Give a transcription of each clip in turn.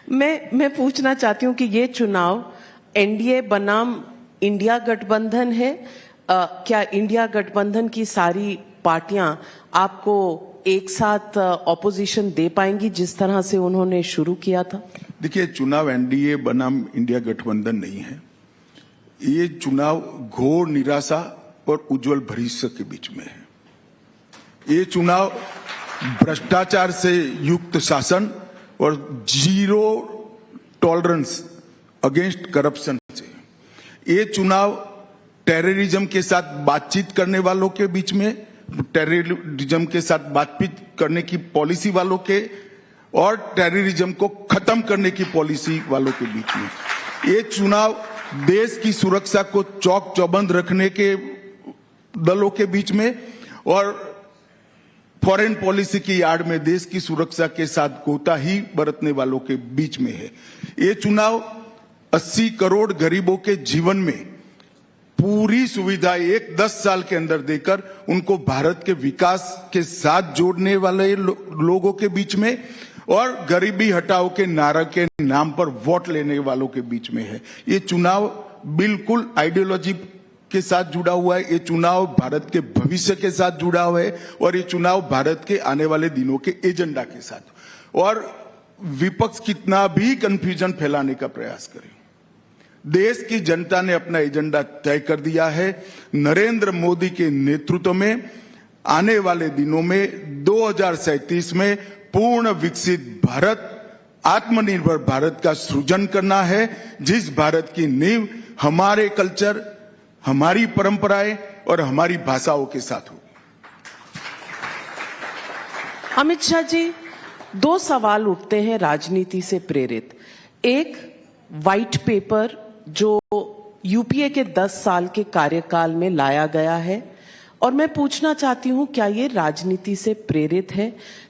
मैं पूछना चाहती हूँ कि ये चुनाव एनडीए बनाम इंडिया गठबंधन है। क्या इंडिया गठबंधन की सारी पार्टियां आपको एक साथ ऑपोजिशन दे पाएंगी जिस तरह से उन्होंने शुरू किया था? देखिए, चुनाव एनडीए बनाम इंडिया गठबंधन नहीं है। ये चुनाव घोर निराशा और उज्जवल भविष्य के बीच में है। ये चुनाव भ्रष्टाचार से युक्त शासन और जीरो टॉलरेंस अगेंस्ट करप्शन से, ये चुनाव टेररिज्म के साथ बातचीत करने वालों के बीच में, टेररिज्म के साथ बातचीत करने की पॉलिसी वालों के और टेररिज्म को खत्म करने की पॉलिसी वालों के बीच में, ये चुनाव देश की सुरक्षा को चौक चौबंद रखने के दलों के बीच में और फॉरेन पॉलिसी की आड़ में देश की सुरक्षा के साथ कोताही बरतने वालों के बीच में है। ये चुनाव 80 करोड़ गरीबों के जीवन में पूरी सुविधा 10 साल के अंदर देकर उनको भारत के विकास के साथ जोड़ने वाले लोगों के बीच में और गरीबी हटाओ के नारा के नाम पर वोट लेने वालों के बीच में है। ये चुनाव बिल्कुल आइडियोलॉजी के साथ जुड़ा हुआ है। ये चुनाव भारत के भविष्य के साथ जुड़ा हुआ है और ये चुनाव भारत के आने वाले दिनों के एजेंडा के साथ। और विपक्ष कितना भी कंफ्यूजन फैलाने का प्रयास करे, देश की जनता ने अपना एजेंडा तय कर दिया है। नरेंद्र मोदी के नेतृत्व में आने वाले दिनों में 2037 में पूर्ण विकसित भारत, आत्मनिर्भर भारत का सृजन करना है, जिस भारत की नींव हमारे कल्चर, हमारी परंपराएं और हमारी भाषाओं के साथ हो। अमित शाह जी, 2 सवाल उठते हैं राजनीति से प्रेरित। एक, व्हाइट पेपर जो यूपीए के 10 साल के कार्यकाल में लाया गया है, और मैं पूछना चाहती हूं क्या ये राजनीति से प्रेरित है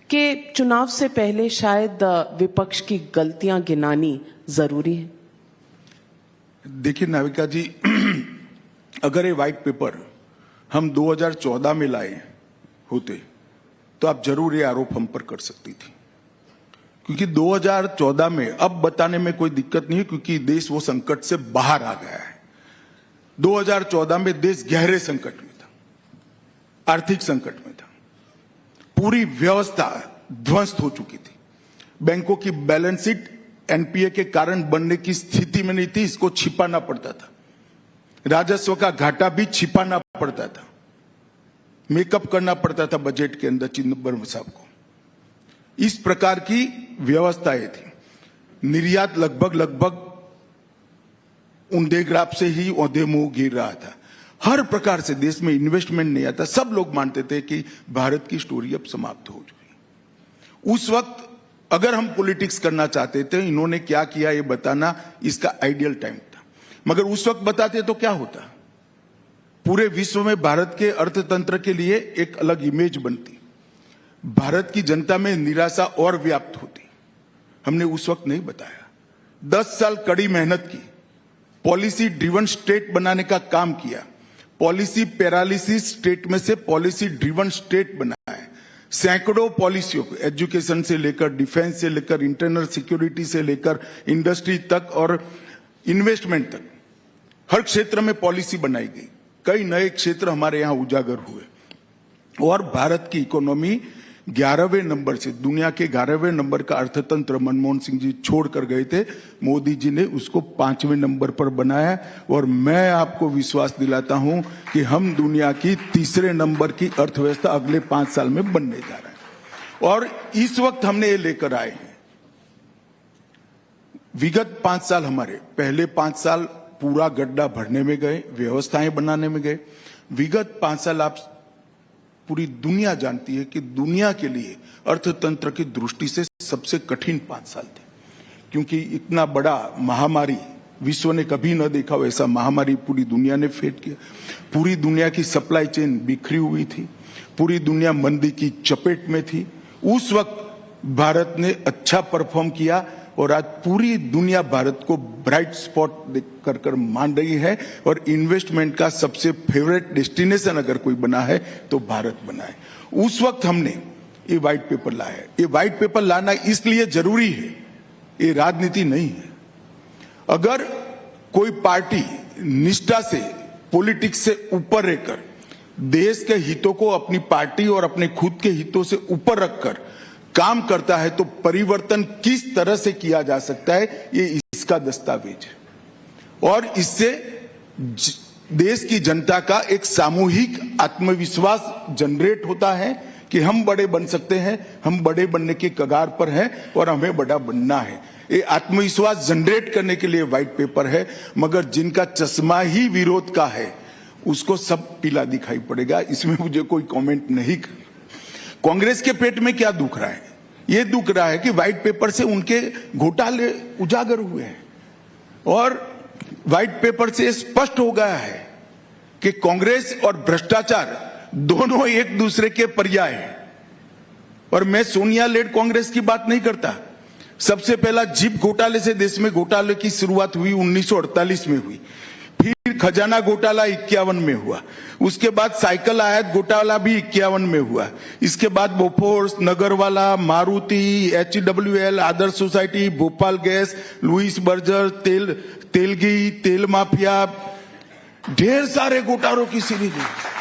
कि चुनाव से पहले शायद विपक्ष की गलतियां गिनानी जरूरी है? देखिए नाविका जी, अगर ये व्हाइट पेपर हम 2014 में लाए होते तो आप जरूर ये आरोप हम पर कर सकती थी, क्योंकि 2014 में अब बताने में कोई दिक्कत नहीं है क्योंकि देश वो संकट से बाहर आ गया है। 2014 में देश गहरे संकट में था, आर्थिक संकट में था, पूरी व्यवस्था ध्वस्त हो चुकी थी, बैंकों की बैलेंस शीट एनपीए के कारण बनने की स्थिति में नहीं थी, इसको छिपाना पड़ता था, राजस्व का घाटा भी छिपाना पड़ता था, मेकअप करना पड़ता था बजट के अंदर चिदंबरम साहब को। इस प्रकार की व्यवस्थाएं थी। निर्यात लगभग ऊंधे ग्राफ से ही औंधे मुंह गिर रहा था। हर प्रकार से देश में इन्वेस्टमेंट नहीं आता। सब लोग मानते थे कि भारत की स्टोरी अब समाप्त हो चुकी। उस वक्त अगर हम पॉलिटिक्स करना चाहते थे, इन्होंने क्या किया ये बताना इसका आइडियल टाइम था, मगर उस वक्त बताते तो क्या होता, पूरे विश्व में भारत के अर्थतंत्र के लिए एक अलग इमेज बनती, भारत की जनता में निराशा और व्याप्त होती। हमने उस वक्त नहीं बताया। 10 साल कड़ी मेहनत की, पॉलिसी ड्रिवन स्टेट बनाने का काम किया, पॉलिसी पैरालिसिस स्टेट में से पॉलिसी ड्रिवन स्टेट बनाया है। सैकड़ों पॉलिसियों को, एजुकेशन से लेकर डिफेंस से लेकर इंटरनल सिक्योरिटी से लेकर इंडस्ट्री तक और इन्वेस्टमेंट तक, हर क्षेत्र में पॉलिसी बनाई गई। कई नए क्षेत्र हमारे यहाँ उजागर हुए और भारत की इकोनॉमी 11वें नंबर से, दुनिया के 11वें नंबर का अर्थतंत्र मनमोहन सिंह जी छोड़ कर गए थे, मोदी जी ने उसको 5वें नंबर पर बनाया। और मैं आपको विश्वास दिलाता हूं कि हम दुनिया की 3रे नंबर की अर्थव्यवस्था अगले 5 साल में बनने जा रहे हैं। और इस वक्त हमने ये लेकर आए हैं। विगत 5 साल हमारे, पहले 5 साल पूरा गड्ढा भरने में गए, व्यवस्थाएं बनाने में गए। विगत 5 साल आप पूरी दुनिया जानती है कि दुनिया के लिए अर्थतंत्र की दृष्टि से सबसे कठिन 5 साल थे, क्योंकि इतना बड़ा महामारी विश्व ने कभी न देखा वैसा महामारी पूरी दुनिया ने फेस किया। पूरी दुनिया की सप्लाई चेन बिखरी हुई थी, पूरी दुनिया मंदी की चपेट में थी। उस वक्त भारत ने अच्छा परफॉर्म किया और आज पूरी दुनिया भारत को ब्राइट स्पॉट कर मान रही है और इन्वेस्टमेंट का सबसे फेवरेट डेस्टिनेशन अगर कोई बना है तो भारत बना है। उस वक्त हमने ये व्हाइट पेपर लाया है। ये व्हाइट पेपर लाना इसलिए जरूरी है ये राजनीति नहीं है। अगर कोई पार्टी निष्ठा से, पॉलिटिक्स से ऊपर रहकर देश के हितों को अपनी पार्टी और अपने खुद के हितों से ऊपर रखकर काम करता है तो परिवर्तन किस तरह से किया जा सकता है, ये इसका दस्तावेज है। और इससे देश की जनता का एक सामूहिक आत्मविश्वास जनरेट होता है कि हम बड़े बन सकते हैं, हम बड़े बनने के कगार पर हैं और हमें बड़ा बनना है। ये आत्मविश्वास जनरेट करने के लिए व्हाइट पेपर है, मगर जिनका चश्मा ही विरोध का है उसको सब पीला दिखाई पड़ेगा। इसमें मुझे कोई कमेंट नहीं करना। कांग्रेस के पेट में क्या दुख रहा है? ये दुख रहा है कि व्हाइट पेपर से उनके घोटाले उजागर हुए हैं और व्हाइट पेपर से स्पष्ट हो गया है कि कांग्रेस और भ्रष्टाचार दोनों एक दूसरे के पर्याय हैं। और मैं सोनिया लेड कांग्रेस की बात नहीं करता। सबसे पहला जीप घोटाले से देश में घोटाले की शुरुआत हुई 1948 में हुई, फिर खजाना घोटाला 51 में हुआ, उसके बाद साइकिल आयात घोटाला भी 51 में हुआ, इसके बाद Bofors, Nagarwala, Maruti, HWL, Adarsh society, Bhopal gas, Louis Berger, Telgi, तेल माफिया, ढेर सारे घोटालों की सीरीज है।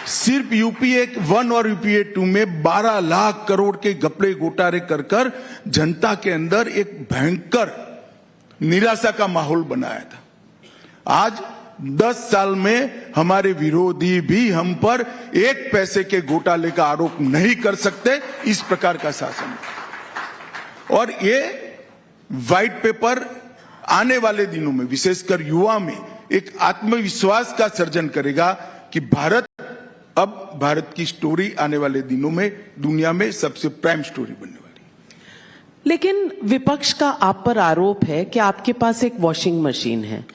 सिर्फ यूपीए 1 और यूपीए 2 में 12 लाख करोड़ के घपले घोटाले कर कर जनता के अंदर एक भयंकर निराशा का माहौल बनाया था। आज 10 साल में हमारे विरोधी भी हम पर एक पैसे के घोटाले का आरोप नहीं कर सकते, इस प्रकार का शासन। और ये व्हाइट पेपर आने वाले दिनों में विशेषकर युवा में एक आत्मविश्वास का सर्जन करेगा कि भारत की स्टोरी आने वाले दिनों में दुनिया में सबसे प्राइम स्टोरी बनने वाली है। लेकिन विपक्ष का आप पर आरोप है कि आपके पास एक वॉशिंग मशीन है।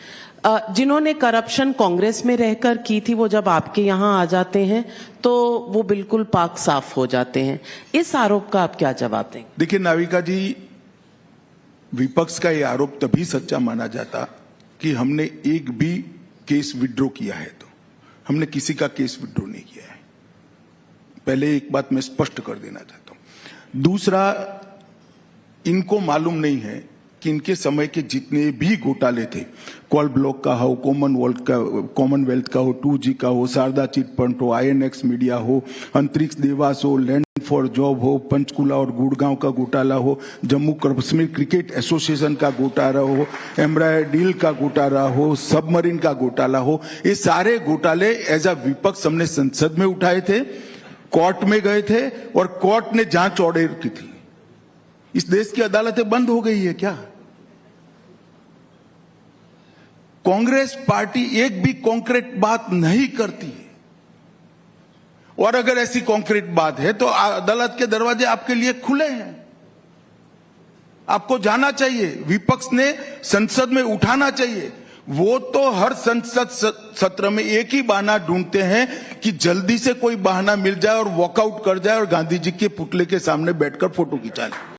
जिन्होंने करप्शन कांग्रेस में रहकर की थी, वो जब आपके यहाँ आ जाते हैं तो वो बिल्कुल पाक साफ हो जाते हैं। इस आरोप का आप क्या जवाब देंगे? देखिए नाविका जी, विपक्ष का ये आरोप तभी सच्चा माना जाता कि हमने एक भी केस विड्रॉ किया है। तो हमने किसी का केस विड्रॉ नहीं किया है। पहले एक बात मैं स्पष्ट कर देना चाहता हूं। दूसरा, इनको मालूम नहीं है कि इनके समय के जितने भी घोटाले थे, कोल ब्लॉक का हो, कॉमनवेल्थ का हो, 2G का हो, शारदा चिट फंड हो, INX मीडिया हो, अंतरिक्ष देवास हो, लैंड फॉर जॉब हो, पंचकुला और गुड़गांव का घोटाला हो, जम्मू कश्मीर क्रिकेट एसोसिएशन का घोटाला हो, एम्ब्रायर डील का घोटाला हो, सबमरीन का घोटाला हो, ये सारे घोटाले एज अ विपक्ष हमने संसद में उठाए थे, कोर्ट में गए थे और कोर्ट ने जांच ऑर्डर की थी। इस देश की अदालतें बंद हो गई है क्या? कांग्रेस पार्टी एक भी कॉन्क्रीट बात नहीं करती है। और अगर ऐसी कॉन्क्रीट बात है तो अदालत के दरवाजे आपके लिए खुले हैं, आपको जाना चाहिए। विपक्ष ने संसद में उठाना चाहिए। वो तो हर संसद सत्र में एक ही बहाना ढूंढते हैं कि जल्दी से कोई बहाना मिल जाए और वॉकआउट कर जाए और गांधी जी के पुतले के सामने बैठकर फोटो खिंचा ले।